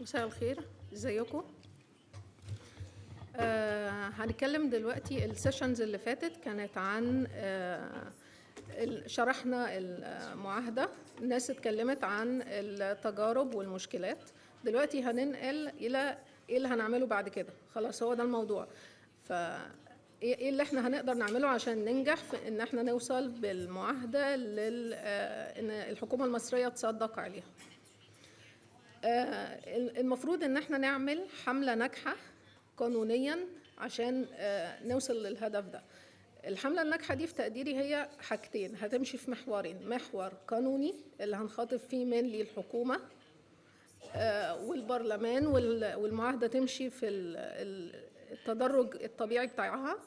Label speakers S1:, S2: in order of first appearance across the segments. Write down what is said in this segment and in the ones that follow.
S1: مساء الخير، ازيكم؟ هنتكلم دلوقتي. السيشنز اللي فاتت كانت عن شرحنا المعاهدة، الناس اتكلمت عن التجارب والمشكلات. دلوقتي هننقل إلى إيه اللي هنعمله بعد كده. خلاص هو ده الموضوع. إيه اللي احنا هنقدر نعمله عشان ننجح في إن احنا نوصل بالمعاهدة إن الحكومة المصرية تصدق عليها. المفروض إن احنا نعمل حملة ناجحة قانونيا عشان نوصل للهدف ده. الحملة الناجحة دي في تقديري هي حاجتين، هتمشي في محورين: محور قانوني اللي هنخاطب فيه منلي الحكومة والبرلمان، والمعاهدة تمشي في التدرج الطبيعي بتاعها.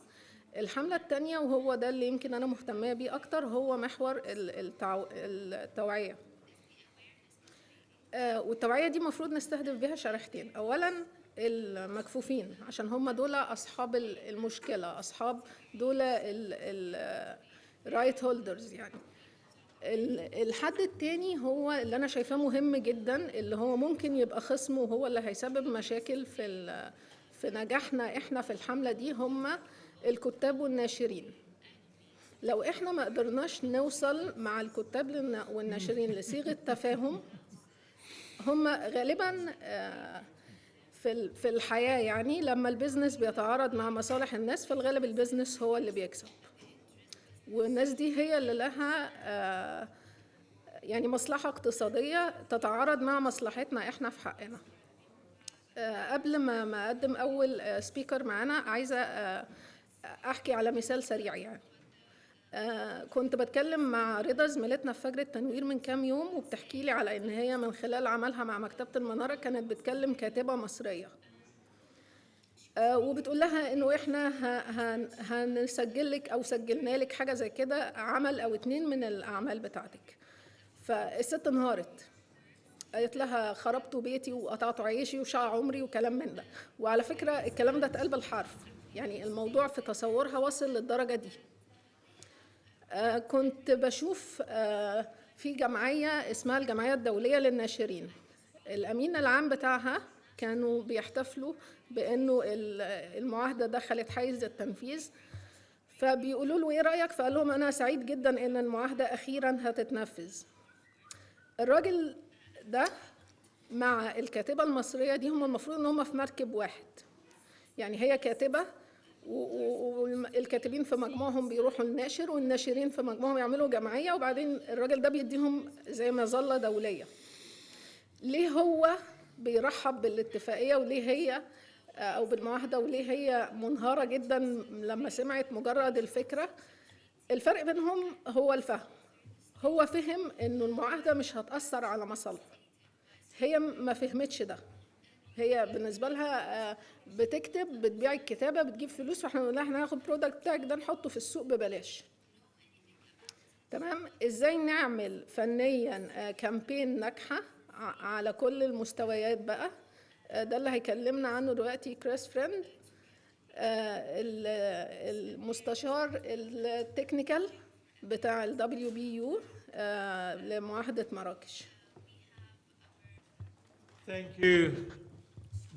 S1: الحملة التانية وهو ده اللي يمكن أنا مهتمة بيه أكتر هو محور التوعية. والتوعية دي مفروض نستهدف بها شريحتين. أولاً المكفوفين، عشان هم دول أصحاب المشكلة، أصحاب دول الرايت هولدرز. يعني الحد التاني هو اللي أنا شايفاه مهم جداً، اللي هو ممكن يبقى خصمه وهو اللي هيسبب مشاكل في نجاحنا إحنا في الحملة دي، هم الكتاب والناشرين. لو إحنا ما قدرناش نوصل مع الكتاب والناشرين لصيغة تفاهم، هم غالباً في الحياة، يعني لما البيزنس بيتعارض مع مصالح الناس في الغالب البيزنس هو اللي بيكسب، والناس دي هي اللي لها يعني مصلحة اقتصادية تتعارض مع مصلحتنا احنا في حقنا. قبل ما أقدم أول سبيكر معانا، عايزة أحكي على مثال سريع. يعني كنت بتكلم مع رضا زميلتنا في فجر التنوير من كام يوم، وبتحكي لي على إن هي من خلال عملها مع مكتبة المنارة كانت بتكلم كاتبة مصرية، وبتقول لها إنه إحنا هنسجل لك أو سجلنا لك حاجة زي كده، عمل أو 2 من الأعمال بتاعتك. فالست انهارت، قالت لها خربتوا بيتي وقطعتوا عيشي وشقى عمري وكلام من ده. وعلى فكرة الكلام ده اتقال بالحرف، يعني الموضوع في تصورها وصل للدرجة دي. كنت بشوف في جمعية اسمها الجمعية الدولية للناشرين، الأمين العام بتاعها كانوا بيحتفلوا بأنه المعاهدة دخلت حيز التنفيذ، فبيقولوا له إيه رأيك؟ فقال لهم أنا سعيد جدا إن المعاهدة أخيرا هتتنفذ. الراجل ده مع الكاتبة المصرية دي هم المفروض إن هم في مركب واحد، يعني هي كاتبة والكاتبين في مجموعهم بيروحوا الناشر، والناشرين في مجموعهم يعملوا جمعية، وبعدين الراجل ده بيديهم زي مظلة دولية. ليه هو بيرحب بالاتفاقية وليه هي أو بالمعاهدة وليه هي منهارة جدا لما سمعت مجرد الفكرة؟ الفرق بينهم هو الفهم. هو فهم إنه المعاهدة مش هتأثر على مصالحه، هي ما فهمتش ده. هي بالنسبة لها بتكتب، بتبيع الكتابة، بتجيب فلوس، واحنا نقول لها احنا هناخد برودكت بتاعك ده نحطه في السوق ببلاش. تمام؟ ازاي نعمل فنيا كامبين ناجحة على كل المستويات بقى؟ ده اللي هيكلمنا عنه دلوقتي كريس فريند، المستشار التكنيكال بتاع WBU لمعاهدة مراكش.
S2: Thank you,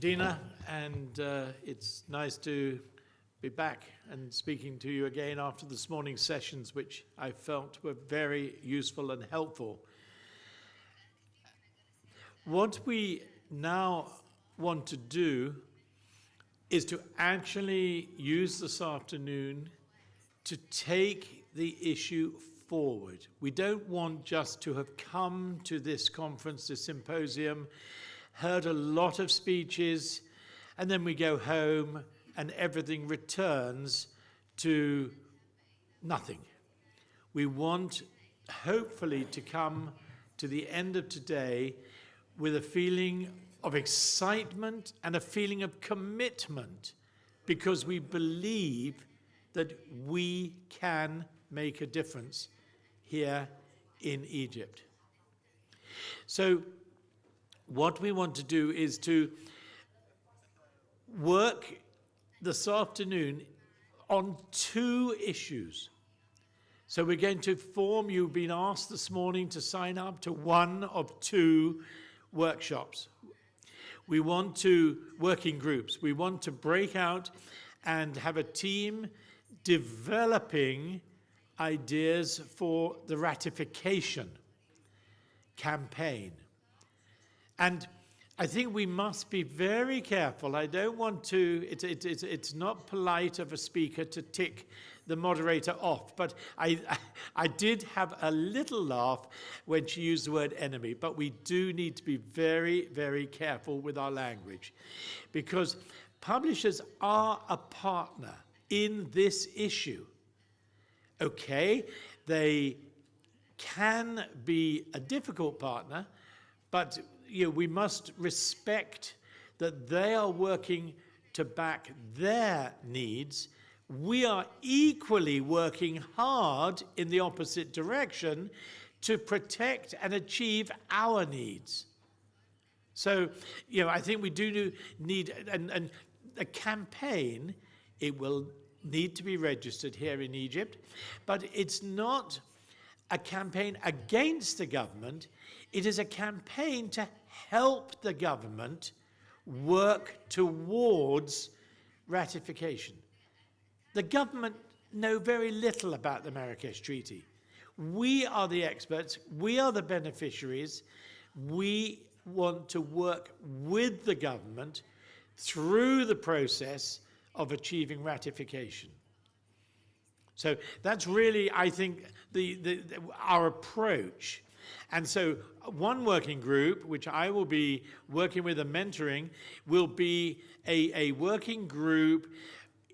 S2: Dina, and it's nice to be back and speaking to you again after this morning's sessions, which I felt were very useful and helpful. What we now want to do is to actually use this afternoon to take the issue forward. We don't want just to have come to this conference, this symposium, heard a lot of speeches, and then we go home and everything returns to nothing. We want, hopefully, to come to the end of today with a feeling of excitement and a feeling of commitment, because we believe that we can make a difference here in Egypt. So what we want to do is to work this afternoon on 2 issues. So we're going to form, you've been asked this morning to sign up to one of 2 workshops. We want to work in groups. We want to break out and have a team developing ideas for the ratification campaign. And I think we must be very careful. I don't want to, it's not polite of a speaker to tick the moderator off, but I did have a little laugh when she used the word enemy, but we do need to be very, very careful with our language, because publishers are a partner in this issue. Okay, they can be a difficult partner, but we must respect that they are working to back their needs. We are equally working hard in the opposite direction to protect and achieve our needs. So, I think we do need, and a campaign, it will need to be registered here in Egypt, but it's not a campaign against the government. It is a campaign to help the government work towards ratification. The government know very little about the Marrakesh Treaty. We are the experts. We are the beneficiaries. We want to work with the government through the process of achieving ratification. So that's really, I think, our approach. And so one working group, which I will be working with and mentoring, will be a working group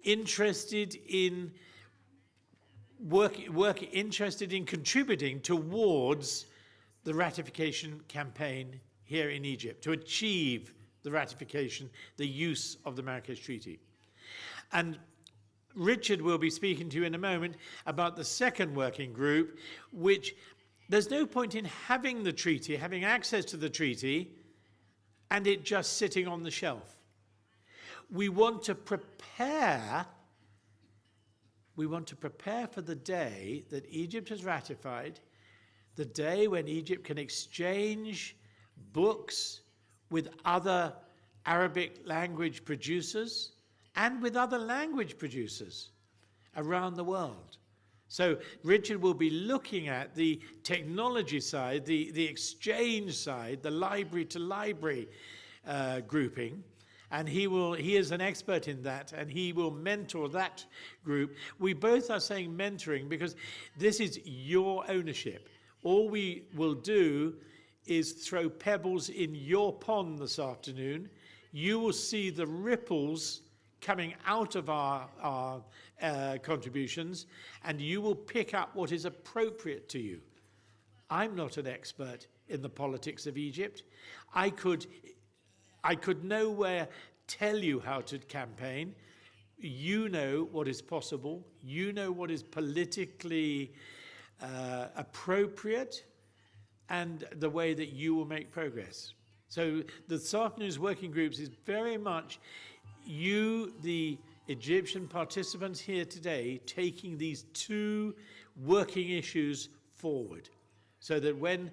S2: interested in interested in contributing towards the ratification campaign here in Egypt, to achieve the ratification, the use of the Marrakesh Treaty. And Richard will be speaking to you in a moment about the second working group, which there's no point in having the treaty, having access to the treaty, and it just sitting on the shelf. We want to prepare for the day that Egypt has ratified, the day when Egypt can exchange books with other Arabic language producers and with other language producers around the world. So Richard will be looking at the technology side, the exchange side, the library to library grouping, and he is an expert in that, and he will mentor that group. We both are saying mentoring because this is your ownership. All we will do is throw pebbles in your pond this afternoon. You will see the ripples coming out of our contributions, and you will pick up what is appropriate to you. I'm not an expert in the politics of Egypt. I could nowhere tell you how to campaign. You know what is possible. You know what is politically appropriate, and the way that you will make progress. So this afternoon's working groups is very much you, the Egyptian participants here today, taking these two working issues forward, so that when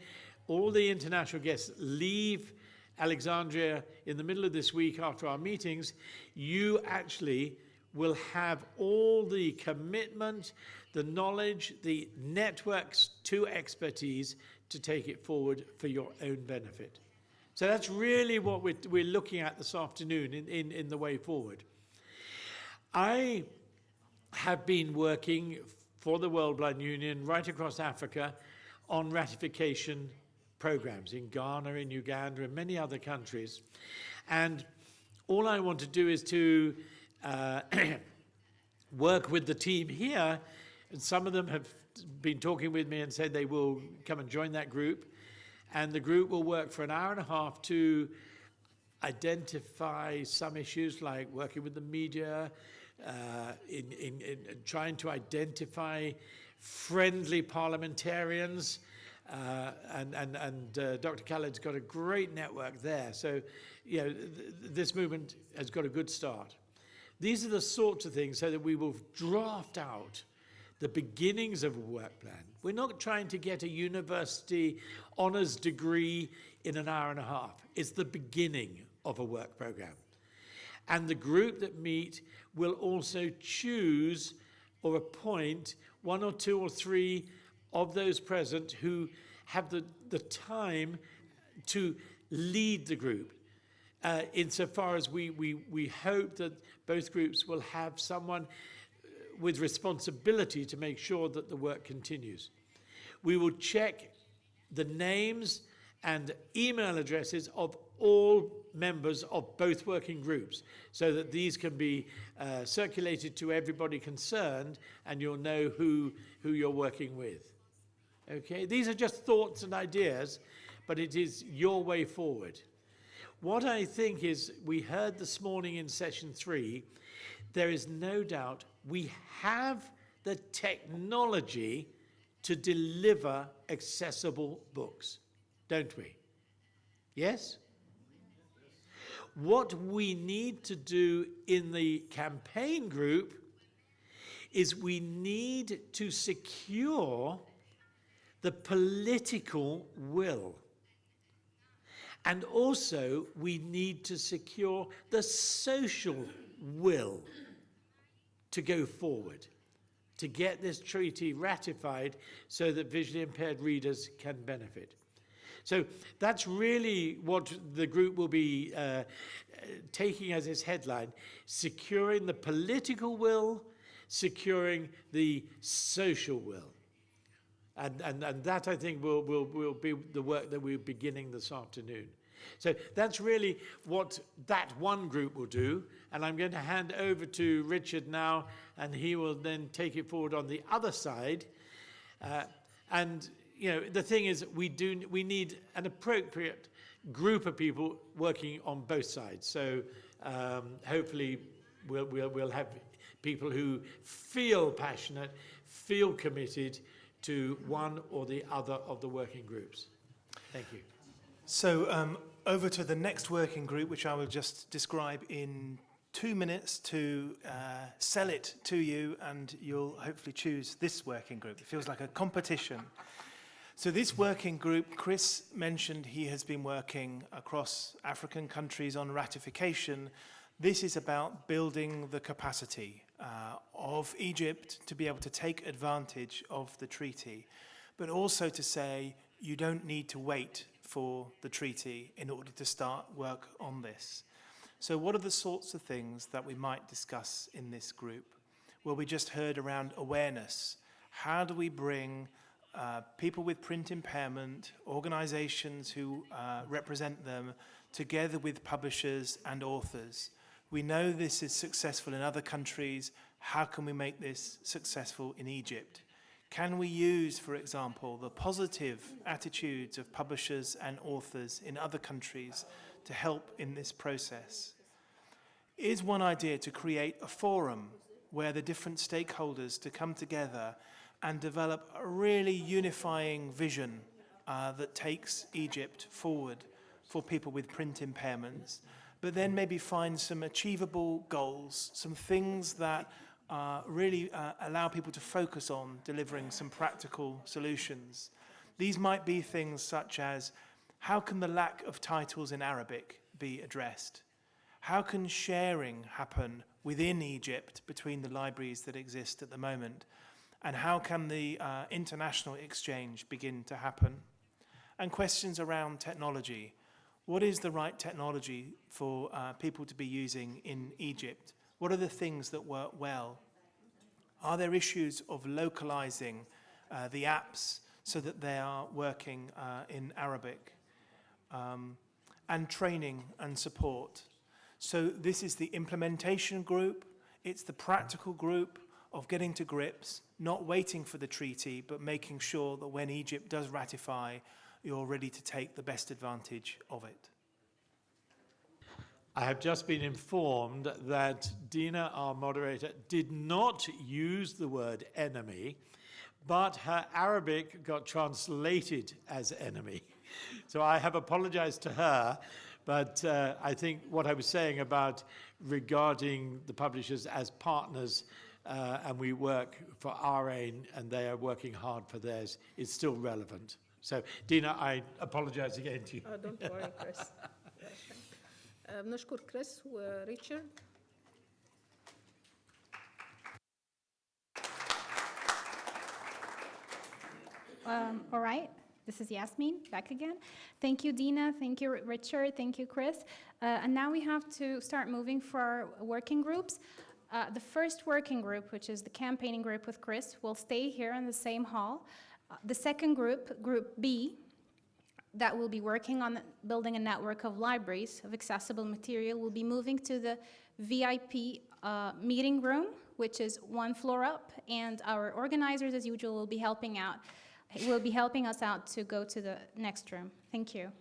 S2: all the international guests leave Alexandria in the middle of this week after our meetings, you actually will have all the commitment, the knowledge, the networks to expertise to take it forward for your own benefit. So that's really what we're looking at this afternoon in the way forward. I have been working for the World Blind Union right across Africa on ratification programs in Ghana, in Uganda, and many other countries. And all I want to do is to work with the team here, and some of them have been talking with me and said they will come and join that group. And the group will work for an hour and a half to identify some issues like working with the media, in trying to identify friendly parliamentarians, and Dr. Khaled's got a great network there. So, this movement has got a good start. These are the sorts of things so that we will draft out the beginnings of a work plan. We're not trying to get a university honors degree in an hour and a half. It's the beginning of a work program. And the group that meet will also choose or appoint 1 or 2 or 3 of those present who have the time to lead the group. Insofar as we hope that both groups will have someone with responsibility to make sure that the work continues. We will check the names and email addresses of all members of both working groups so that these can be circulated to everybody concerned and you'll know who you're working with. Okay, these are just thoughts and ideas, but it is your way forward. What I think is, we heard this morning in session 3, there is no doubt we have the technology to deliver accessible books, don't we? Yes? What we need to do in the campaign group is we need to secure the political will. And also, we need to secure the social will to go forward, to get this treaty ratified so that visually impaired readers can benefit. So that's really what the group will be taking as its headline: securing the political will, securing the social will. And that, I think, will be the work that we're beginning this afternoon. So that's really what that one group will do. And I'm going to hand over to Richard now, and he will then take it forward on the other side. And, you know, the thing is, we need an appropriate group of people working on both sides. So hopefully we'll have people who feel passionate, feel committed to one or the other of the working groups. Thank you.
S3: So over to the next working group, which I will just describe in 2 minutes to sell it to you, and you'll hopefully choose this working group. It feels like a competition. So this working group, Chris mentioned he has been working across African countries on ratification. This is about building the capacity of Egypt to be able to take advantage of the treaty, but also to say you don't need to wait for the treaty in order to start work on this. So what are the sorts of things that we might discuss in this group? Well, we just heard around awareness. How do we bring people with print impairment, organizations who represent them, together with publishers and authors? We know this is successful in other countries. How can we make this successful in Egypt? Can we use, for example, the positive attitudes of publishers and authors in other countries to help in this process? Is one idea to create a forum where the different stakeholders to come together and develop a really unifying vision that takes Egypt forward for people with print impairments, but then maybe find some achievable goals, some things that really allow people to focus on delivering some practical solutions. These might be things such as, how can the lack of titles in Arabic be addressed? How can sharing happen within Egypt between the libraries that exist at the moment? And how can the international exchange begin to happen? And questions around technology. What is the right technology for people to be using in Egypt? What are the things that work well? Are there issues of localizing the apps so that they are working in Arabic? And training and support. So this is the implementation group. It's the practical group of getting to grips, not waiting for the treaty, but making sure that when Egypt does ratify, you're ready to take the best advantage of it.
S2: I have just been informed that Dina, our moderator, did not use the word enemy, but her Arabic got translated as enemy. So I have apologized to her, but I think what I was saying about regarding the publishers as partners, and we work for our aim and they are working hard for theirs, is still relevant. So Dina, I apologize again to you.
S1: Oh, don't worry, Chris. بنشكر كريس وريتشارد.
S4: All right, this is Yasmin back again. Thank you, Dina. Thank you, Richard. Thank you, Chris. And now we have to start moving for our working groups. The first working group, which is the campaigning group with Chris, will stay here in the same hall. The second group, Group B, that will be working on building a network of libraries of accessible material, will be moving to the VIP meeting room, which is one floor up, and our organizers, as usual, will be helping us out to go to the next room. Thank you.